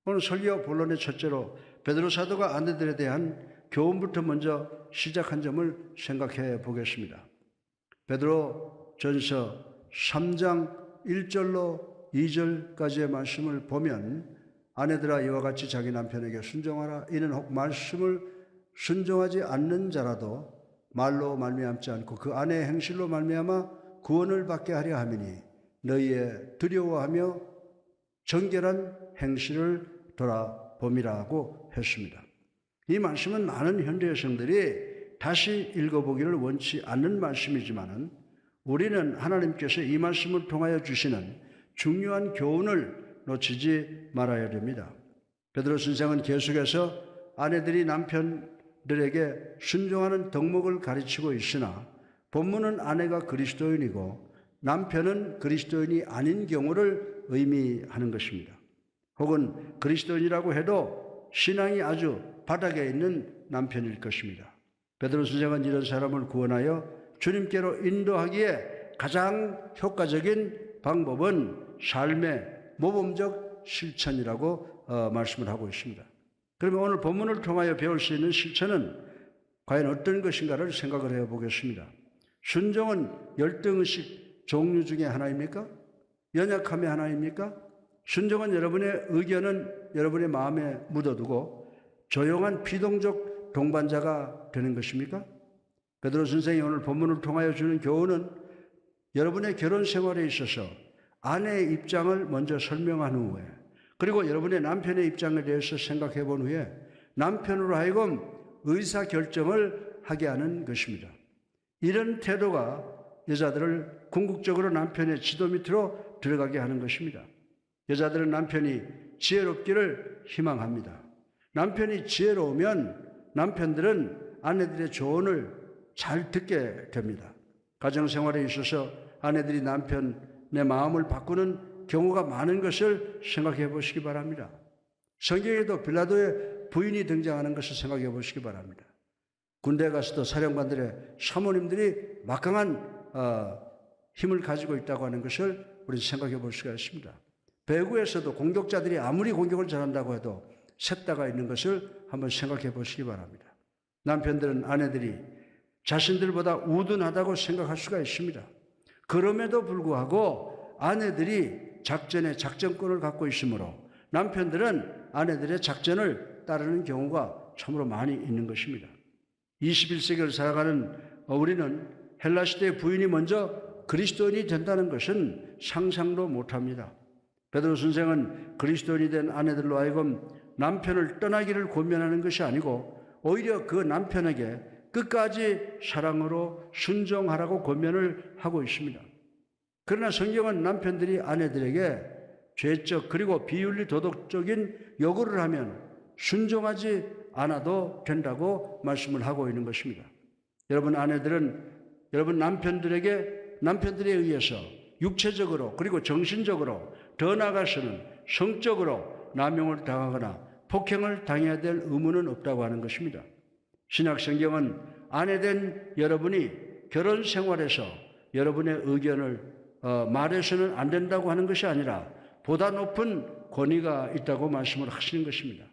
오늘 설교 본론의 첫째로 베드로 사도가 아내들에 대한 교훈부터 먼저 시작한 점을 생각해 보겠습니다. 베드로 전서 3장 1절로 2절까지의 말씀을 보면 아내들아 이와 같이 자기 남편에게 순종하라. 이는 혹 말씀을 순종하지 않는 자라도 말로 말미암지 않고 그 아내의 행실로 말미암아 구원을 받게 하려 함이니 너희의 두려워하며 정결한 행실을 돌아봄이라고 했습니다. 이 말씀은 많은 현대 여성들이 다시 읽어보기를 원치 않는 말씀이지만 우리는 하나님께서 이 말씀을 통하여 주시는 중요한 교훈을 놓치지 말아야 됩니다. 베드로 선생은 계속해서 아내들이 남편들에게 순종하는 덕목을 가르치고 있으나 본문은 아내가 그리스도인이고 남편은 그리스도인이 아닌 경우를 의미하는 것입니다. 혹은 그리스도인이라고 해도 신앙이 아주 바닥에 있는 남편일 것입니다. 베드로 선생은 이런 사람을 구원하여 주님께로 인도하기에 가장 효과적인 방법은 삶의 모범적 실천이라고 말씀을 하고 있습니다. 그러면 오늘 본문을 통하여 배울 수 있는 실천은 과연 어떤 것인가를 생각을 해보겠습니다. 순종은 열등의식 종류 중에 하나입니까? 연약함의 하나입니까? 순종은 여러분의 의견은 여러분의 마음에 묻어두고 조용한 비동적 동반자가 되는 것입니까? 베드로 선생이 오늘 본문을 통하여 주는 교훈은 여러분의 결혼 생활에 있어서 아내의 입장을 먼저 설명한 후에 그리고 여러분의 남편의 입장에 대해서 생각해 본 후에 남편으로 하여금 의사결정을 하게 하는 것입니다. 이런 태도가 여자들을 궁극적으로 남편의 지도 밑으로 들어가게 하는 것입니다. 여자들은 남편이 지혜롭기를 희망합니다. 남편이 지혜로우면 남편들은 아내들의 조언을 잘 듣게 됩니다. 가정생활에 있어서 아내들이 남편의 마음을 바꾸는 경우가 많은 것을 생각해 보시기 바랍니다. 성경에도 빌라도의 부인이 등장하는 것을 생각해 보시기 바랍니다. 군대에 가서도 사령관들의 사모님들이 막강한 힘을 가지고 있다고 하는 것을 우리 생각해 볼 수가 있습니다. 배구에서도 공격자들이 아무리 공격을 잘한다고 해도 셋다가 있는 것을 한번 생각해 보시기 바랍니다. 남편들은 아내들이 자신들보다 우둔하다고 생각할 수가 있습니다. 그럼에도 불구하고 아내들이 작전의 작전권을 갖고 있으므로 남편들은 아내들의 작전을 따르는 경우가 참으로 많이 있는 것입니다. 21세기를 살아가는 우리는 헬라시대의 부인이 먼저 그리스도인이 된다는 것은 상상도 못합니다. 베드로 선생은 그리스도인이 된 아내들로 하여금 남편을 떠나기를 권면하는 것이 아니고 오히려 그 남편에게 끝까지 사랑으로 순종하라고 권면을 하고 있습니다. 그러나 성경은 남편들이 아내들에게 죄적 그리고 비윤리 도덕적인 요구를 하면 순종하지 않아도 된다고 말씀을 하고 있는 것입니다. 여러분 아내들은 여러분 남편들에 의해서 육체적으로 그리고 정신적으로 더 나아가서는 성적으로 남용을 당하거나 폭행을 당해야 될 의무는 없다고 하는 것입니다. 신약 성경은 아내된 여러분이 결혼 생활에서 여러분의 의견을 말해서는 안 된다고 하는 것이 아니라 보다 높은 권위가 있다고 말씀을 하시는 것입니다.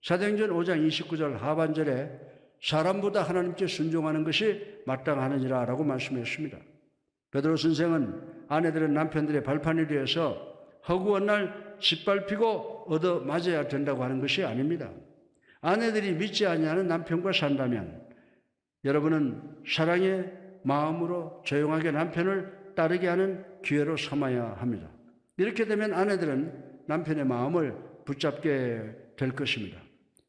사도행전 5장 29절 하반절에 사람보다 하나님께 순종하는 것이 마땅하느니라 라고 말씀했습니다. 베드로 선생은 아내들은 남편들의 발판이 되어서 허구한 날 짓밟히고 얻어 맞아야 된다고 하는 것이 아닙니다. 아내들이 믿지 아니하는 남편과 산다면 여러분은 사랑의 마음으로 조용하게 남편을 따르게 하는 기회로 삼아야 합니다. 이렇게 되면 아내들은 남편의 마음을 붙잡게 될 것입니다.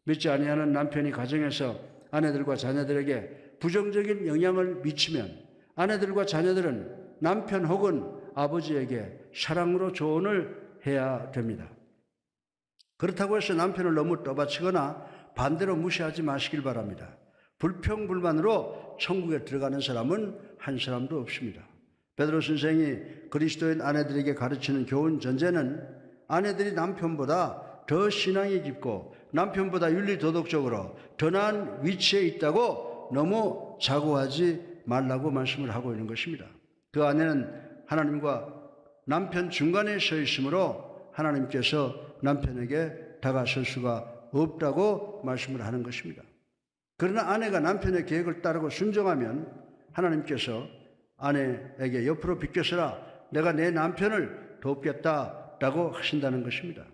믿지 아니하는 남편이 가정에서 아내들과 자녀들에게 부정적인 영향을 미치면 아내들과 자녀들은 남편 혹은 아버지에게 사랑으로 조언을 해야 됩니다. 그렇다고 해서 남편을 너무 떠받치거나 반대로 무시하지 마시길 바랍니다. 불평불만으로 천국에 들어가는 사람은 한 사람도 없습니다. 베드로 선생이 그리스도인 아내들에게 가르치는 교훈 전제는 아내들이 남편보다 더 신앙이 깊고 남편보다 윤리도덕적으로 더 나은 위치에 있다고 너무 자고하지 말라고 말씀을 하고 있는 것입니다. 그 아내는 하나님과 남편 중간에 서 있으므로 하나님께서 남편에게 다가설 수가 없다고 말씀을 하는 것입니다. 그러나 아내가 남편의 계획을 따르고 순종하면 하나님께서 아내에게 옆으로 비켜서라 내가 내 남편을 돕겠다라고 하신다는 것입니다.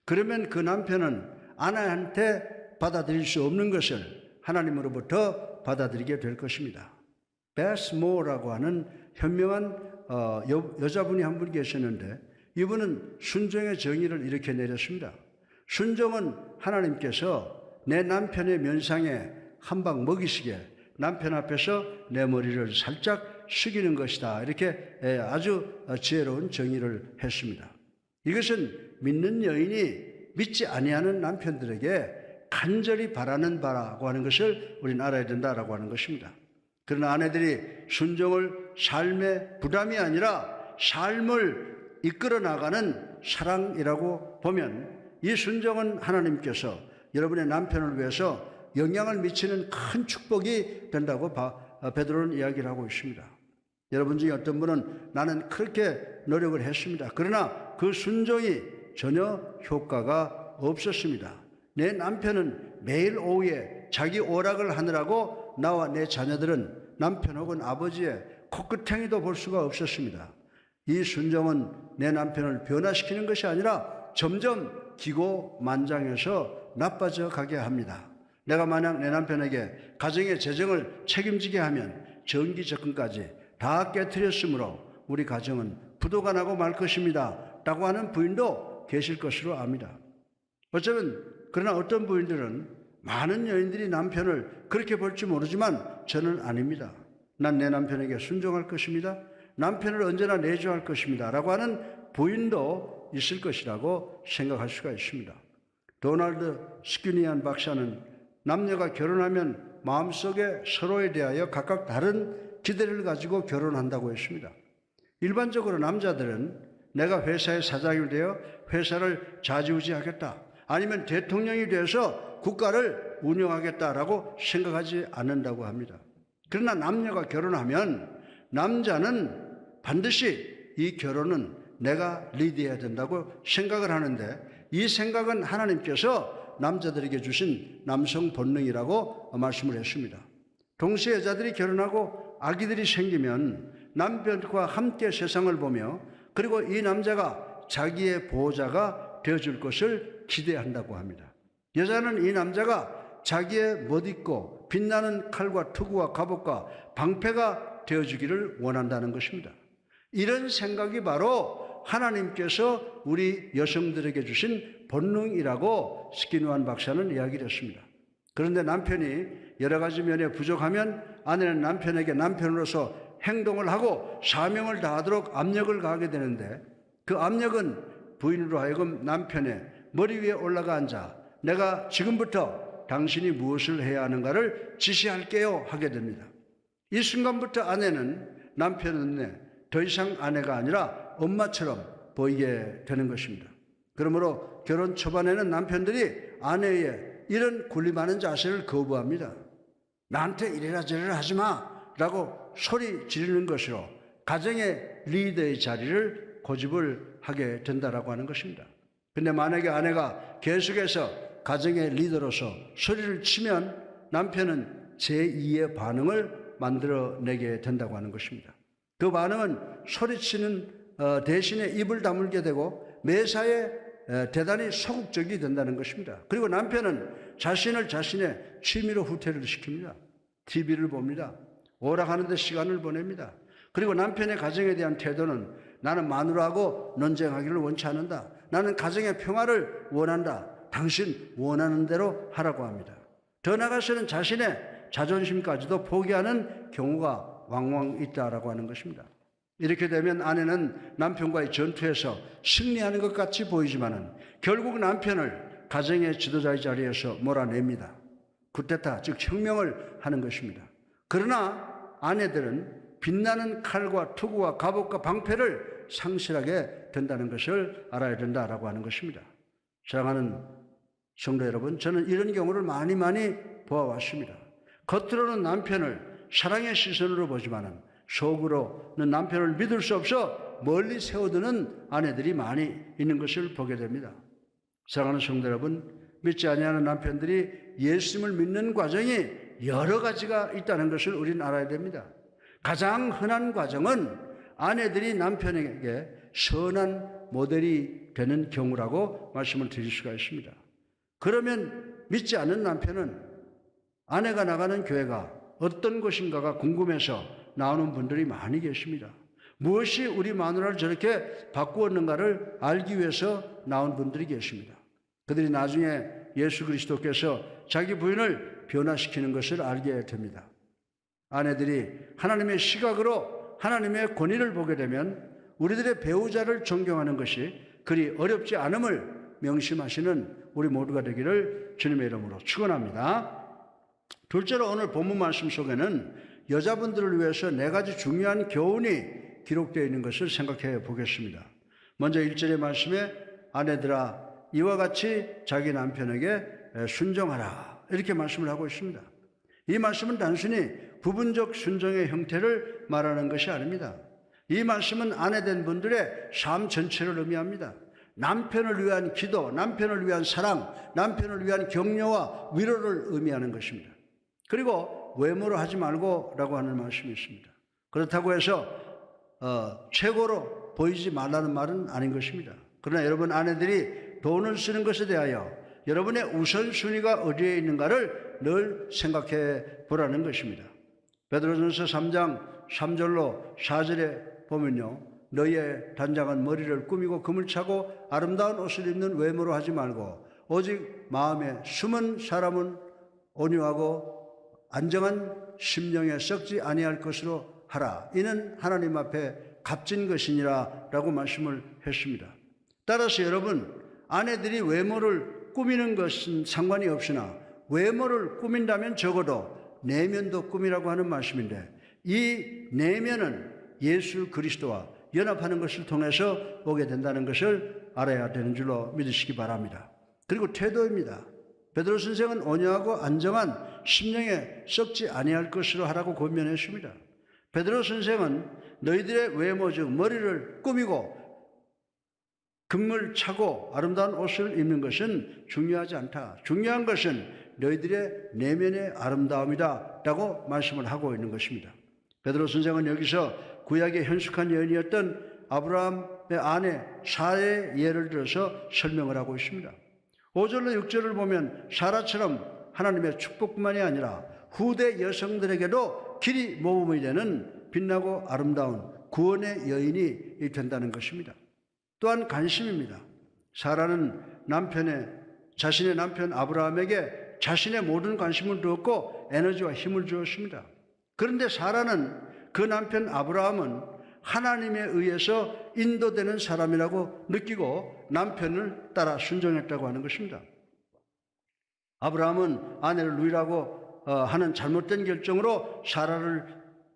그러면 그 남편은 아내한테 받아들일 수 없는 것을 하나님으로부터 받아들이게 될 것입니다. 베스 모어라고 하는 현명한 여자분이 한 분 계셨는데 이분은 순종의 정의를 이렇게 내렸습니다. 순종은 하나님께서 내 남편의 면상에 한 방 먹이시게 남편 앞에서 내 머리를 살짝 숙이는 것이다. 이렇게 아주 지혜로운 정의를 했습니다. 이것은 믿는 여인이 믿지 아니하는 남편들에게 간절히 바라는 바라고 하는 것을 우리는 알아야 된다라고 하는 것입니다. 그러나 아내들이 순종을 삶의 부담이 아니라 삶을 이끌어 나가는 사랑이라고 보면 이 순종은 하나님께서 여러분의 남편을 위해서 영향을 미치는 큰 축복이 된다고 베드로는 이야기를 하고 있습니다. 여러분 중에 어떤 분은 나는 그렇게 노력을 했습니다. 그러나 그 순종이 전혀 효과가 없었습니다. 내 남편은 매일 오후에 자기 오락을 하느라고 나와 내 자녀들은 남편 혹은 아버지의 코끝탱이도 볼 수가 없었습니다. 이 순종은 내 남편을 변화시키는 것이 아니라 점점 기고만장해서 나빠져 가게 합니다. 내가 만약 내 남편에게 가정의 재정을 책임지게 하면 정기 적금까지 다 깨트렸으므로 우리 가정은 부도가 나고 말 것입니다 라고 하는 부인도 계실 것으로 압니다. 그러나 어떤 부인들은 많은 여인들이 남편을 그렇게 볼지 모르지만 저는 아닙니다. 난 내 남편에게 순종할 것입니다. 남편을 언제나 내조할 것입니다 라고 하는 부인도 있을 것이라고 생각할 수가 있습니다. 도널드 스키니안 박사는 남녀가 결혼하면 마음속에 서로에 대하여 각각 다른 기대를 가지고 결혼한다고 했습니다. 일반적으로 남자들은 내가 회사의 사장이 되어 회사를 좌지우지하겠다, 아니면 대통령이 되어서 국가를 운영하겠다라고 생각하지 않는다고 합니다. 그러나 남녀가 결혼하면 남자는 반드시 이 결혼은 내가 리드해야 된다고 생각을 하는데, 이 생각은 하나님께서 남자들에게 주신 남성 본능이라고 말씀을 했습니다. 동시에 여자들이 결혼하고 아기들이 생기면 남편과 함께 세상을 보며, 그리고 이 남자가 자기의 보호자가 되어줄 것을 기대한다고 합니다. 여자는 이 남자가 자기의 멋있고 빛나는 칼과 투구와 갑옷과 방패가 되어주기를 원한다는 것입니다. 이런 생각이 바로 하나님께서 우리 여성들에게 주신 본능이라고 스키누안 박사는 이야기를 했습니다. 그런데 남편이 여러 가지 면에 부족하면 아내는 남편에게 남편으로서 행동을 하고 사명을 다하도록 압력을 가하게 되는데, 그 압력은 부인으로 하여금 남편의 머리 위에 올라가 앉아 내가 지금부터 당신이 무엇을 해야 하는가를 지시할게요 하게 됩니다. 이 순간부터 아내는 남편 눈에 더 이상 아내가 아니라 엄마처럼 보이게 되는 것입니다. 그러므로 결혼 초반에는 남편들이 아내의 이런 군림하는 자세를 거부합니다. 나한테 이래라 저래라 하지 마 라고 소리 지르는 것으로 가정의 리더의 자리를 고집을 하게 된다라고 하는 것입니다. 근데 만약에 아내가 계속해서 가정의 리더로서 소리를 치면 남편은 제2의 반응을 만들어내게 된다고 하는 것입니다. 그 반응은 소리치는 대신에 입을 다물게 되고 매사에 대단히 소극적이 된다는 것입니다. 그리고 남편은 자신을 자신의 취미로 후퇴를 시킵니다. TV를 봅니다. 오락하는 데 시간을 보냅니다. 그리고 남편의 가정에 대한 태도는 나는 마누라하고 논쟁하기를 원치 않는다. 나는 가정의 평화를 원한다. 당신 원하는 대로 하라고 합니다. 더 나아가서는 자신의 자존심까지도 포기하는 경우가 왕왕 있다라고 하는 것입니다. 이렇게 되면 아내는 남편과의 전투에서 승리하는 것 같이 보이지만은 결국 남편을 가정의 지도자의 자리에서 몰아냅니다. 쿠데타, 즉 혁명을 하는 것입니다. 그러나 아내들은 빛나는 칼과 투구와 갑옷과 방패를 상실하게 된다는 것을 알아야 된다라고 하는 것입니다. 사랑하는 성도 여러분, 저는 이런 경우를 많이 보아왔습니다. 겉으로는 남편을 사랑의 시선으로 보지만은 속으로는 남편을 믿을 수 없어 멀리 세워두는 아내들이 많이 있는 것을 보게 됩니다. 사랑하는 성도 여러분, 믿지 아니하는 남편들이 예수님을 믿는 과정이 여러 가지가 있다는 것을 우리는 알아야 됩니다. 가장 흔한 과정은 아내들이 남편에게 선한 모델이 되는 경우라고 말씀을 드릴 수가 있습니다. 그러면 믿지 않는 남편은 아내가 나가는 교회가 어떤 것인가가 궁금해서 나오는 분들이 많이 계십니다. 무엇이 우리 마누라를 저렇게 바꾸었는가를 알기 위해서 나온 분들이 계십니다. 그들이 나중에 예수 그리스도께서 자기 부인을 변화시키는 것을 알게 됩니다. 아내들이 하나님의 시각으로 하나님의 권위를 보게 되면 우리들의 배우자를 존경하는 것이 그리 어렵지 않음을 명심하시는 우리 모두가 되기를 주님의 이름으로 축원합니다. 둘째로 오늘 본문 말씀 속에는 여자분들을 위해서 4가지 중요한 교훈이 기록되어 있는 것을 생각해 보겠습니다. 먼저 1절의 말씀에 아내들아 이와 같이 자기 남편에게 순종하라 이렇게 말씀을 하고 있습니다. 이 말씀은 단순히 부분적 순종의 형태를 말하는 것이 아닙니다. 이 말씀은 아내된 분들의 삶 전체를 의미합니다. 남편을 위한 기도, 남편을 위한 사랑, 남편을 위한 격려와 위로를 의미하는 것입니다. 그리고 외모로 하지 말고 라고 하는 말씀이 있습니다. 그렇다고 해서 최고로 보이지 말라는 말은 아닌 것입니다. 그러나 여러분 아내들이 돈을 쓰는 것에 대하여 여러분의 우선순위가 어디에 있는가를 늘 생각해 보라는 것입니다. 베드로전서 3장 3절로 4절에 보면요. 너희의 단장은 머리를 꾸미고 금을 차고 아름다운 옷을 입는 외모로 하지 말고 오직 마음에 숨은 사람은 온유하고 안정한 심령에 썩지 아니할 것으로 하라. 이는 하나님 앞에 값진 것이니라 라고 말씀을 했습니다. 따라서 여러분 아내들이 외모를 꾸미는 것은 상관이 없으나 외모를 꾸민다면 적어도 내면도 꾸미라고 하는 말씀인데 이 내면은 예수 그리스도와 연합하는 것을 통해서 오게 된다는 것을 알아야 되는 줄로 믿으시기 바랍니다. 그리고 태도입니다. 베드로 선생은 온유하고 안정한 심령에 썩지 아니할 것으로 하라고 권면했습니다. 베드로 선생은 너희들의 외모 즉 머리를 꾸미고 금을 차고 아름다운 옷을 입는 것은 중요하지 않다. 중요한 것은 너희들의 내면의 아름다움이다 라고 말씀을 하고 있는 것입니다. 베드로 선생은 여기서 구약의 현숙한 여인이었던 아브라함의 아내 사라의 예를 들어서 설명을 하고 있습니다. 5절로 6절을 보면 사라처럼 하나님의 축복뿐만이 아니라 후대 여성들에게도 길이 모범이 되는 빛나고 아름다운 구원의 여인이 된다는 것입니다. 또한 관심입니다. 사라는 자신의 남편 아브라함에게 자신의 모든 관심을 두었고 에너지와 힘을 주었습니다. 그런데 사라는 그 남편 아브라함은 하나님에 의해서 인도되는 사람이라고 느끼고 남편을 따라 순종했다고 하는 것입니다. 아브라함은 아내를 누이라고 하는 잘못된 결정으로 사라를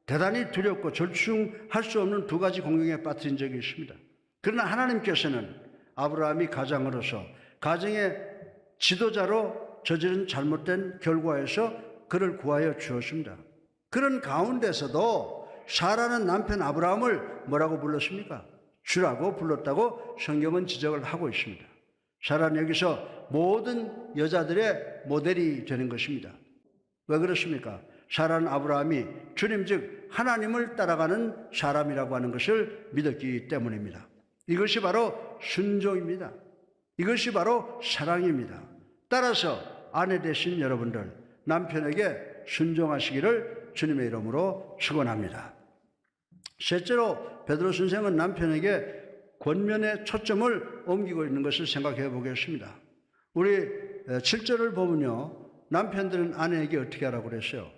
대단히 두렵고 절충할 수 없는 2가지 공경에 빠뜨린 적이 있습니다. 그러나 하나님께서는 아브라함이 가장으로서 가정의 지도자로 저지른 잘못된 결과에서 그를 구하여 주었습니다. 그런 가운데서도 사라는 남편 아브라함을 뭐라고 불렀습니까? 주라고 불렀다고 성경은 지적을 하고 있습니다. 사라는 여기서 모든 여자들의 모델이 되는 것입니다. 왜 그렇습니까? 사라는 아브라함이 주님 즉 하나님을 따라가는 사람이라고 하는 것을 믿었기 때문입니다. 이것이 바로 순종입니다. 이것이 바로 사랑입니다. 따라서 아내 되신 여러분들 남편에게 순종하시기를 주님의 이름으로 축원합니다. 셋째로 베드로 선생은 남편에게 권면의 초점을 옮기고 있는 것을 생각해 보겠습니다. 우리 7절을 보면요. 남편들은 아내에게 어떻게 하라고 그랬어요?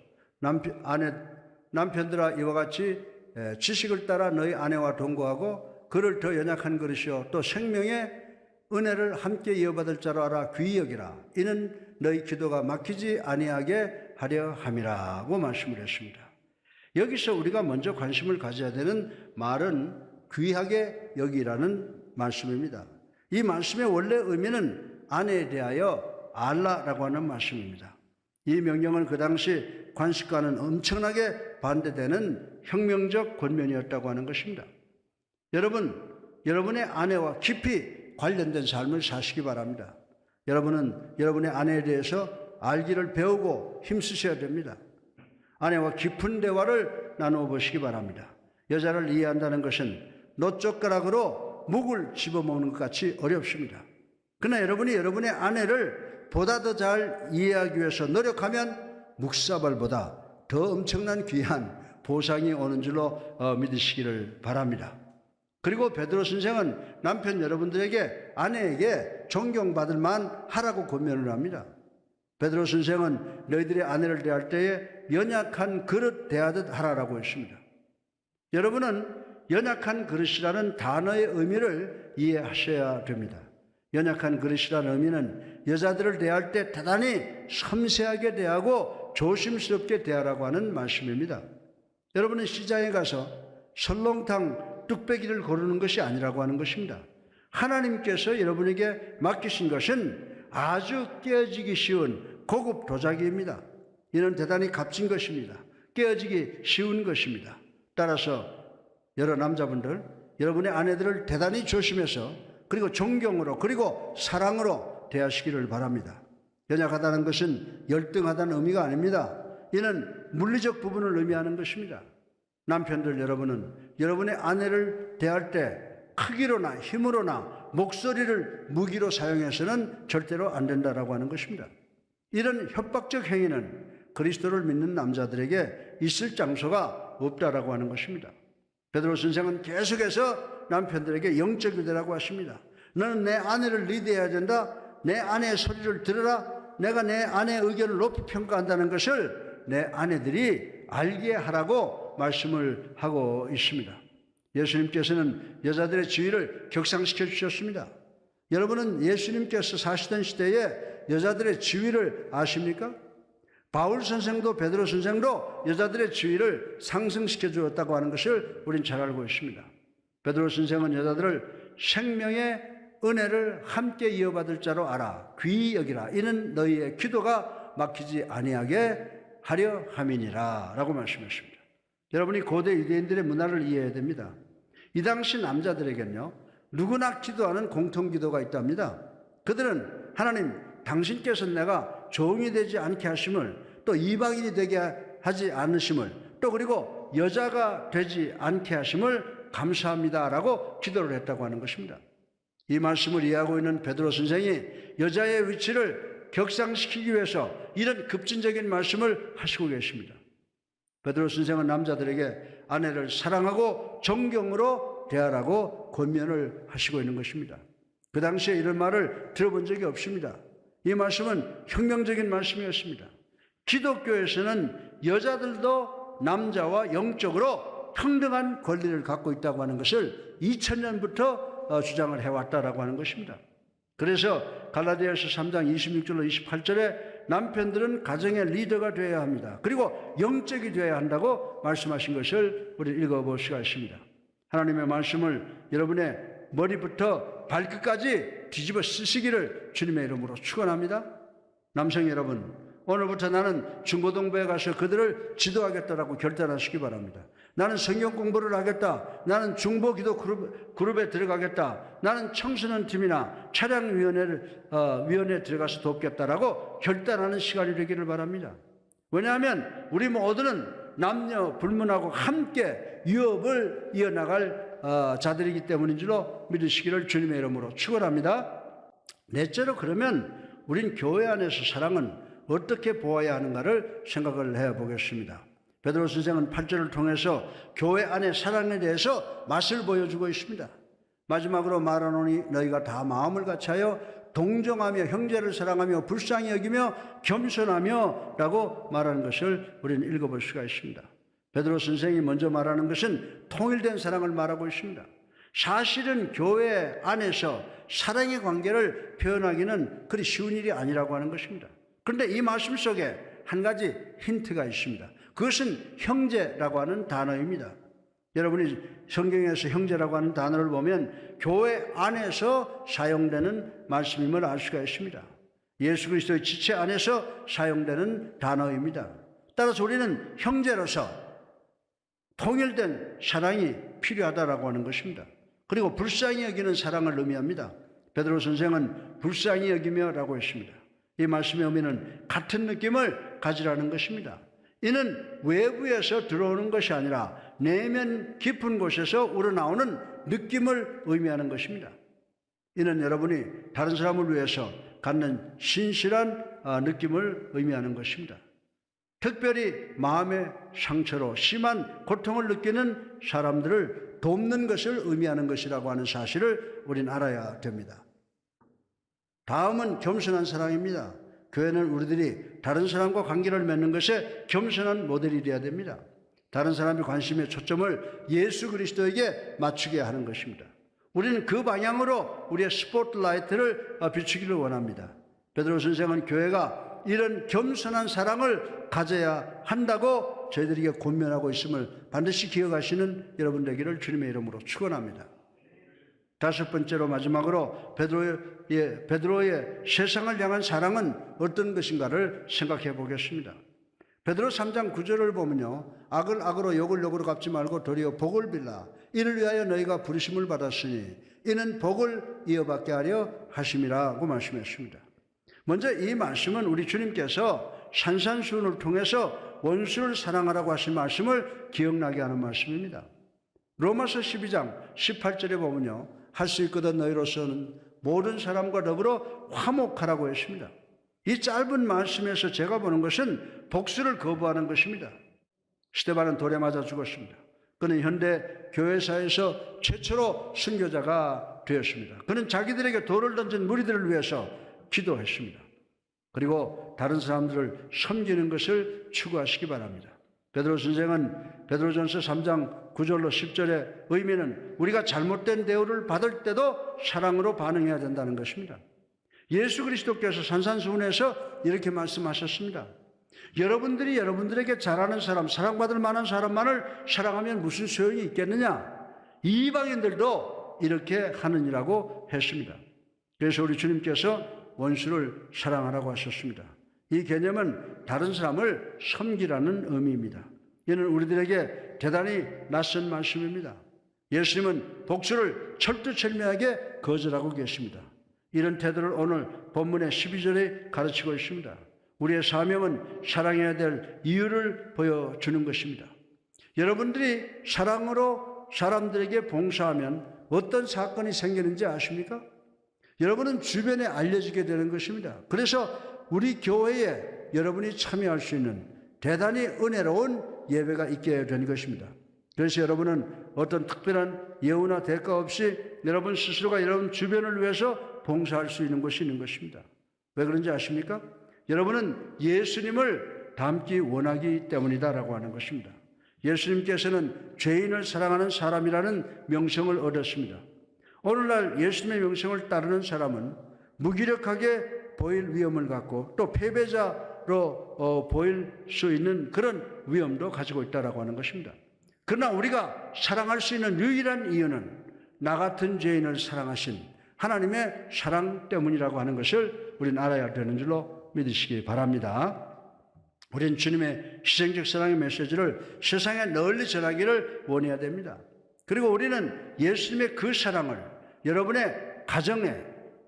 남편들아 이와 같이 지식을 따라 너희 아내와 동거하고 그를 더 연약한 그릇이요 또 생명의 은혜를 함께 이어받을 자로 알아 귀히 여기라. 이는 너희 기도가 막히지 아니하게 하려 함이라고 말씀을 했습니다. 여기서 우리가 먼저 관심을 가져야 되는 말은 귀하게 여기라는 말씀입니다. 이 말씀의 원래 의미는 아내에 대하여 알라라고 하는 말씀입니다. 이 명령은 그 당시 관습과는 엄청나게 반대되는 혁명적 권면이었다고 하는 것입니다. 여러분, 여러분의 아내와 깊이 관련된 삶을 사시기 바랍니다. 여러분은 여러분의 아내에 대해서 알기를 배우고 힘쓰셔야 됩니다. 아내와 깊은 대화를 나누어 보시기 바랍니다. 여자를 이해한다는 것은 노젓가락으로 묵을 집어먹는 것 같이 어렵습니다. 그러나 여러분이 여러분의 아내를 보다 더 잘 이해하기 위해서 노력하면 묵사발보다 더 엄청난 귀한 보상이 오는 줄로 믿으시기를 바랍니다. 그리고 베드로 선생은 남편 여러분들에게 아내에게 존경받을 만 하라고 권면을 합니다. 베드로 선생은 너희들의 아내를 대할 때에 연약한 그릇 대하듯 하라라고 했습니다. 여러분은 연약한 그릇이라는 단어의 의미를 이해하셔야 됩니다. 연약한 그릇이라는 의미는 여자들을 대할 때 대단히 섬세하게 대하고 조심스럽게 대하라고 하는 말씀입니다. 여러분은 시장에 가서 설렁탕 뚝배기를 고르는 것이 아니라고 하는 것입니다. 하나님께서 여러분에게 맡기신 것은 아주 깨어지기 쉬운 고급 도자기입니다. 이는 대단히 값진 것입니다. 깨어지기 쉬운 것입니다. 따라서 여러 남자분들, 여러분의 아내들을 대단히 조심해서 그리고 존경으로 그리고 사랑으로 대하시기를 바랍니다. 연약하다는 것은 열등하다는 의미가 아닙니다. 이는 물리적 부분을 의미하는 것입니다. 남편들 여러분은 여러분의 아내를 대할 때 크기로나 힘으로나 목소리를 무기로 사용해서는 절대로 안 된다라고 하는 것입니다. 이런 협박적 행위는 그리스도를 믿는 남자들에게 있을 장소가 없다라고 하는 것입니다. 베드로 선생은 계속해서 남편들에게 영적 유대라고 하십니다. 너는 내 아내를 리드해야 된다. 내 아내의 소리를 들으라. 내가 내 아내의 의견을 높이 평가한다는 것을 내 아내들이 알게 하라고 말씀을 하고 있습니다. 예수님께서는 여자들의 지위를 격상시켜 주셨습니다. 여러분은 예수님께서 사시던 시대에 여자들의 지위를 아십니까? 바울 선생도 베드로 선생도 여자들의 지위를 상승시켜 주었다고 하는 것을 우린 잘 알고 있습니다. 베드로 선생은 여자들을 생명의 은혜를 함께 이어받을 자로 알아 귀히 여기라. 이는 너희의 기도가 막히지 아니하게 하려 함이니라 라고 말씀했습니다. 여러분이 고대 유대인들의 문화를 이해해야 됩니다. 이 당시 남자들에게는요, 누구나 기도하는 공통기도가 있답니다. 그들은 하나님, 당신께서 내가 종이 되지 않게 하심을, 또 이방인이 되게 하지 않으심을, 또 그리고 여자가 되지 않게 하심을 감사합니다라고 기도를 했다고 하는 것입니다. 이 말씀을 이해하고 있는 베드로 선생이 여자의 위치를 격상시키기 위해서 이런 급진적인 말씀을 하시고 계십니다. 베드로 선생은 남자들에게 아내를 사랑하고 존경으로 대하라고 권면을 하시고 있는 것입니다. 그 당시에 이런 말을 들어본 적이 없습니다. 이 말씀은 혁명적인 말씀이었습니다. 기독교에서는 여자들도 남자와 영적으로 평등한 권리를 갖고 있다고 하는 것을 2000년부터 주장을 해왔다라고 하는 것입니다. 그래서 갈라디아서 3장 26절로 28절에 남편들은 가정의 리더가 되어야 합니다. 그리고 영적이 되어야 한다고 말씀하신 것을 우리 읽어볼 수가 있습니다. 하나님의 말씀을 여러분의 머리부터 발끝까지 뒤집어 쓰시기를 주님의 이름으로 축원합니다. 남성 여러분, 오늘부터 나는 중고등부에 가서 그들을 지도하겠다라고 결단하시기 바랍니다. 나는 성경 공부를 하겠다. 나는 중보기도 그룹에 들어가겠다. 나는 청소년 팀이나 차량위원회에 들어가서 돕겠다라고 결단하는 시간이 되기를 바랍니다. 왜냐하면 우리 모두는 남녀 불문하고 함께 유업을 이어나갈 자들이기 때문인 줄로 믿으시기를 주님의 이름으로 축원합니다. 넷째로, 그러면 우린 교회 안에서 사랑은 어떻게 보아야 하는가를 생각을 해보겠습니다. 베드로 선생은 8절을 통해서 교회 안의 사랑에 대해서 맛을 보여주고 있습니다. 마지막으로 말하노니 너희가 다 마음을 같이하여 동정하며 형제를 사랑하며 불쌍히 여기며 겸손하며 라고 말하는 것을 우리는 읽어볼 수가 있습니다. 베드로 선생이 먼저 말하는 것은 통일된 사랑을 말하고 있습니다. 사실은 교회 안에서 사랑의 관계를 표현하기는 그리 쉬운 일이 아니라고 하는 것입니다. 그런데 이 말씀 속에 한 가지 힌트가 있습니다. 그것은 형제라고 하는 단어입니다. 여러분이 성경에서 형제라고 하는 단어를 보면 교회 안에서 사용되는 말씀임을 알 수가 있습니다. 예수 그리스도의 지체 안에서 사용되는 단어입니다. 따라서 우리는 형제로서 통일된 사랑이 필요하다라고 하는 것입니다. 그리고 불쌍히 여기는 사랑을 의미합니다. 베드로 선생은 불쌍히 여기며라고 했습니다. 이 말씀의 의미는 같은 느낌을 가지라는 것입니다. 이는 외부에서 들어오는 것이 아니라 내면 깊은 곳에서 우러나오는 느낌을 의미하는 것입니다. 이는 여러분이 다른 사람을 위해서 갖는 신실한 느낌을 의미하는 것입니다. 특별히 마음의 상처로 심한 고통을 느끼는 사람들을 돕는 것을 의미하는 것이라고 하는 사실을 우린 알아야 됩니다. 다음은 겸손한 사랑입니다. 교회는 우리들이 다른 사람과 관계를 맺는 것에 겸손한 모델이 되어야 됩니다. 다른 사람의 관심의 초점을 예수 그리스도에게 맞추게 하는 것입니다. 우리는 그 방향으로 우리의 스포트라이트를 비추기를 원합니다. 베드로 선생은 교회가 이런 겸손한 사랑을 가져야 한다고 저희들에게 권면하고 있음을 반드시 기억하시는 여러분 되기를 주님의 이름으로 축원합니다. 다섯 번째로 마지막으로 베드로의 세상을 향한 사랑은 어떤 것인가를 생각해 보겠습니다. 베드로 3장 9절을 보면요, 악을 악으로 욕을 욕으로 갚지 말고 도리어 복을 빌라. 이를 위하여 너희가 부르심을 받았으니 이는 복을 이어받게 하려 하심이라고 말씀했습니다. 먼저 이 말씀은 우리 주님께서 산산수훈을 통해서 원수를 사랑하라고 하신 말씀을 기억나게 하는 말씀입니다. 로마서 12장 18절에 보면요, 할 수 있거든 너희로서는 모든 사람과 더불어 화목하라고 했습니다. 이 짧은 말씀에서 제가 보는 것은 복수를 거부하는 것입니다. 스데반은 돌에 맞아 죽었습니다. 그는 현대 교회사에서 최초로 순교자가 되었습니다. 그는 자기들에게 돌을 던진 무리들을 위해서 기도했습니다. 그리고 다른 사람들을 섬기는 것을 추구하시기 바랍니다. 베드로 선생은 베드로전서 3장 9절로 10절의 의미는 우리가 잘못된 대우를 받을 때도 사랑으로 반응해야 된다는 것입니다. 예수 그리스도께서 산산수훈에서 이렇게 말씀하셨습니다. 여러분들이 여러분들에게 잘하는 사람, 사랑받을 만한 사람만을 사랑하면 무슨 소용이 있겠느냐? 이방인들도 이렇게 하느니라고 했습니다. 그래서 우리 주님께서 원수를 사랑하라고 하셨습니다. 이 개념은 다른 사람을 섬기라는 의미입니다. 이는 우리들에게 대단히 낯선 말씀입니다. 예수님은 복수를 철두철미하게 거절하고 계십니다. 이런 태도를 오늘 본문의 12절에 가르치고 있습니다. 우리의 사명은 사랑해야 될 이유를 보여주는 것입니다. 여러분들이 사랑으로 사람들에게 봉사하면 어떤 사건이 생기는지 아십니까? 여러분은 주변에 알려지게 되는 것입니다. 그래서 우리 교회에 여러분이 참여할 수 있는 대단히 은혜로운 예배가 있게 된 것입니다. 그래서 여러분은 어떤 특별한 예우나 대가 없이 여러분 스스로가 여러분 주변을 위해서 봉사할 수 있는 것이 있는 것입니다. 왜 그런지 아십니까? 여러분은 예수님을 닮기 원하기 때문이다라고 하는 것입니다. 예수님께서는 죄인을 사랑하는 사람이라는 명성을 얻었습니다. 오늘날 예수님의 명성을 따르는 사람은 무기력하게 보일 위험을 갖고 또 패배자로 보일 수 있는 그런 위험도 가지고 있다라고 하는 것입니다. 그러나 우리가 사랑할 수 있는 유일한 이유는 나 같은 죄인을 사랑하신 하나님의 사랑 때문이라고 하는 것을 우리는 알아야 되는 줄로 믿으시기 바랍니다. 우리는 주님의 희생적 사랑의 메시지를 세상에 널리 전하기를 원해야 됩니다. 그리고 우리는 예수님의 그 사랑을 여러분의 가정에,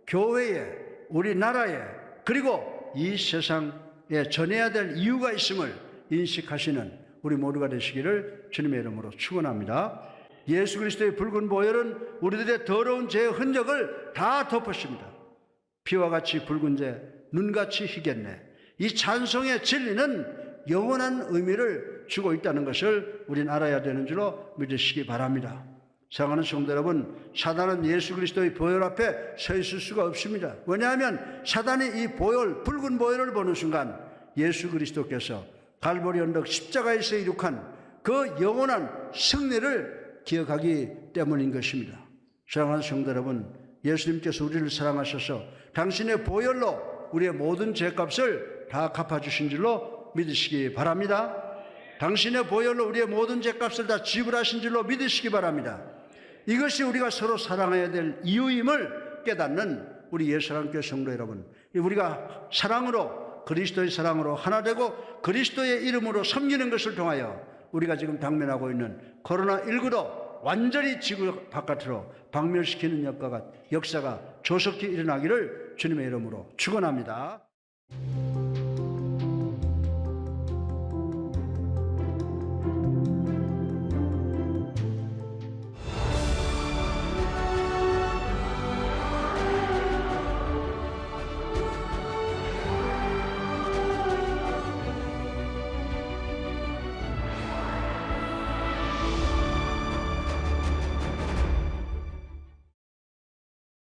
교회에, 우리나라에, 그리고 이 세상에 전해야 될 이유가 있음을 인식하시는 우리 모두가 되시기를 주님의 이름으로 축원합니다. 예수 그리스도의 붉은 보혈은 우리들의 더러운 죄의 흔적을 다 덮었습니다. 피와 같이 붉은 죄, 눈같이 희겠네. 이 찬송의 진리는 영원한 의미를 주고 있다는 것을 우리는 알아야 되는 줄로 믿으시기 바랍니다. 사랑하는 성도 여러분, 사단은 예수 그리스도의 보혈 앞에 서 있을 수가 없습니다. 왜냐하면 사단이 이 보혈, 붉은 보혈을 보는 순간 예수 그리스도께서 갈보리 언덕 십자가에서 이룩한 그 영원한 승리를 기억하기 때문인 것입니다. 사랑하는 성도 여러분, 예수님께서 우리를 사랑하셔서 당신의 보혈로 우리의 모든 죄값을 다 갚아주신 줄로 믿으시기 바랍니다. 당신의 보혈로 우리의 모든 죄값을 다 지불하신 줄로 믿으시기 바랍니다. 이것이 우리가 서로 사랑해야 될 이유임을 깨닫는 우리 예수사랑교회 성도 여러분, 우리가 사랑으로, 그리스도의 사랑으로 하나 되고 그리스도의 이름으로 섬기는 것을 통하여 우리가 지금 당면하고 있는 코로나19도 완전히 지구 바깥으로 박멸시키는 역사가 조속히 일어나기를 주님의 이름으로 축원합니다.